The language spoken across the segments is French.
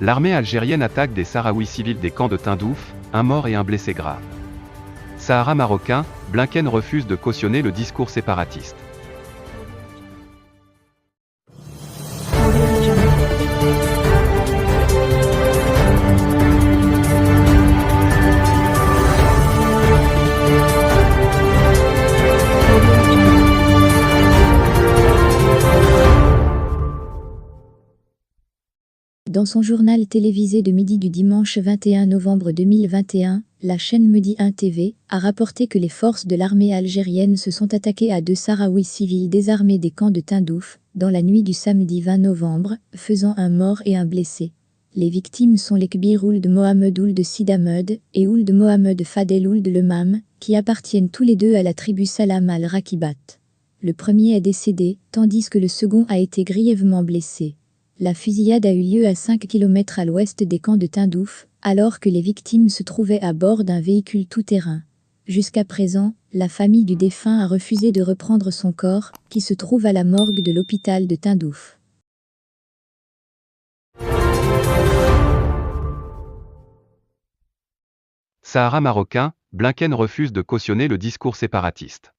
L'armée algérienne attaque des Sahraouis civils des camps de Tindouf, un mort et un blessé grave. Sahara marocain, Blinken refuse de cautionner le discours séparatiste. Dans son journal télévisé de midi du dimanche 21 novembre 2021, la chaîne Medi 1 TV a rapporté que les forces de l'armée algérienne se sont attaquées à 2 Sahraouis civils désarmés des camps de Tindouf, dans la nuit du samedi 20 novembre, faisant un mort et un blessé. Les victimes sont les Kbir Ould Mohamed Ould Sidamed et Ould Mohamed Fadel Ould Lemam, qui appartiennent tous les deux à la tribu Salam al-Rakibat. Le premier est décédé, tandis que le second a été grièvement blessé. La fusillade a eu lieu à 5 km à l'ouest des camps de Tindouf, alors que les victimes se trouvaient à bord d'un véhicule tout-terrain. Jusqu'à présent, la famille du défunt a refusé de reprendre son corps, qui se trouve à la morgue de l'hôpital de Tindouf. Sahara marocain, Blinken refuse de cautionner le discours séparatiste.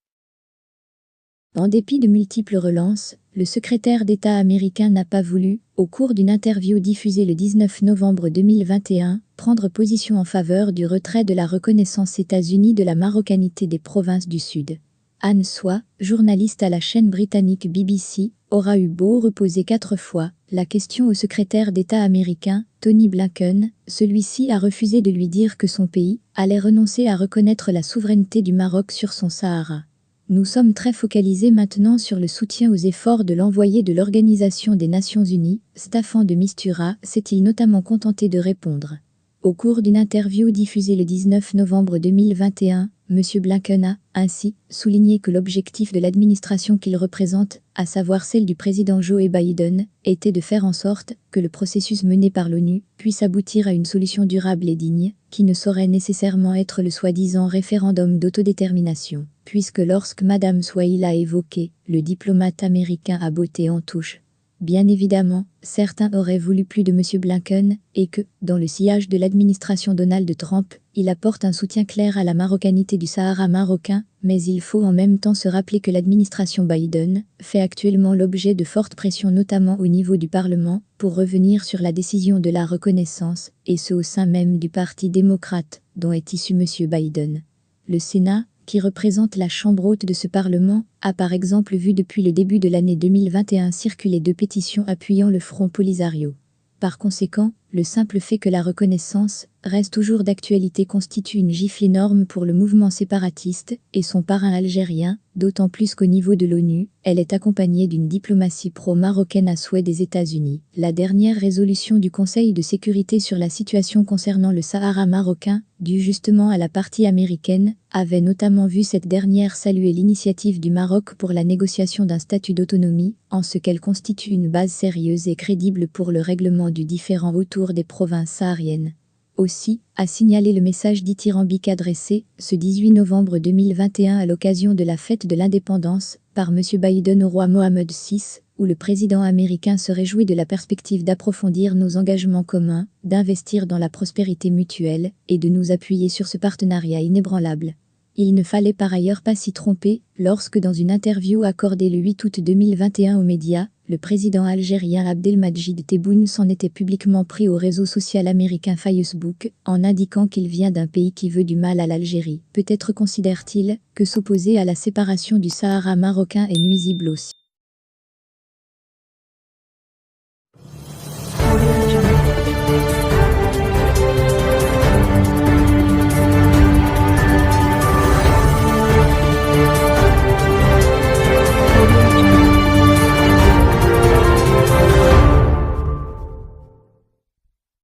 En dépit de multiples relances, le secrétaire d'État américain n'a pas voulu, au cours d'une interview diffusée le 19 novembre 2021, prendre position en faveur du retrait de la reconnaissance États-Unis de la marocanité des provinces du Sud. Anne Soi, journaliste à la chaîne britannique BBC, aura eu beau reposer 4 fois la question au secrétaire d'État américain, Tony Blinken, celui-ci a refusé de lui dire que son pays allait renoncer à reconnaître la souveraineté du Maroc sur son Sahara. Nous sommes très focalisés maintenant sur le soutien aux efforts de l'envoyé de l'Organisation des Nations Unies, Staffan de Mistura, s'est-il notamment contenté de répondre. Au cours d'une interview diffusée le 19 novembre 2021, M. Blinken a, ainsi, souligné que l'objectif de l'administration qu'il représente, à savoir celle du président Joe Biden, était de faire en sorte que le processus mené par l'ONU puisse aboutir à une solution durable et digne, qui ne saurait nécessairement être le soi-disant référendum d'autodétermination, puisque lorsque Mme Swahili a évoqué, le diplomate américain a botté en touche. Bien évidemment, certains auraient voulu plus de M. Blinken, et que, dans le sillage de l'administration Donald Trump, il apporte un soutien clair à la marocanité du Sahara marocain, mais il faut en même temps se rappeler que l'administration Biden fait actuellement l'objet de fortes pressions notamment au niveau du Parlement, pour revenir sur la décision de la reconnaissance, et ce au sein même du Parti démocrate, dont est issu M. Biden. Le Sénat, qui représente la chambre haute de ce Parlement, a par exemple vu depuis le début de l'année 2021 circuler 2 pétitions appuyant le Front Polisario. Par conséquent, le simple fait que la reconnaissance reste toujours d'actualité constitue une gifle énorme pour le mouvement séparatiste et son parrain algérien, d'autant plus qu'au niveau de l'ONU, elle est accompagnée d'une diplomatie pro-marocaine à souhait des États-Unis. La dernière résolution du Conseil de sécurité sur la situation concernant le Sahara marocain, due justement à la partie américaine, avait notamment vu cette dernière saluer l'initiative du Maroc pour la négociation d'un statut d'autonomie, en ce qu'elle constitue une base sérieuse et crédible pour le règlement du différend autour des provinces sahariennes. Aussi, a signalé le message dithyrambique adressé, ce 18 novembre 2021 à l'occasion de la fête de l'indépendance, par M. Biden au roi Mohammed VI, où le président américain se réjouit de la perspective d'approfondir nos engagements communs, d'investir dans la prospérité mutuelle, et de nous appuyer sur ce partenariat inébranlable. Il ne fallait par ailleurs pas s'y tromper, lorsque dans une interview accordée le 8 août 2021 aux médias, le président algérien Abdelmadjid Tebboune s'en était publiquement pris au réseau social américain Facebook, en indiquant qu'il vient d'un pays qui veut du mal à l'Algérie. Peut-être considère-t-il que s'opposer à la séparation du Sahara marocain est nuisible aussi.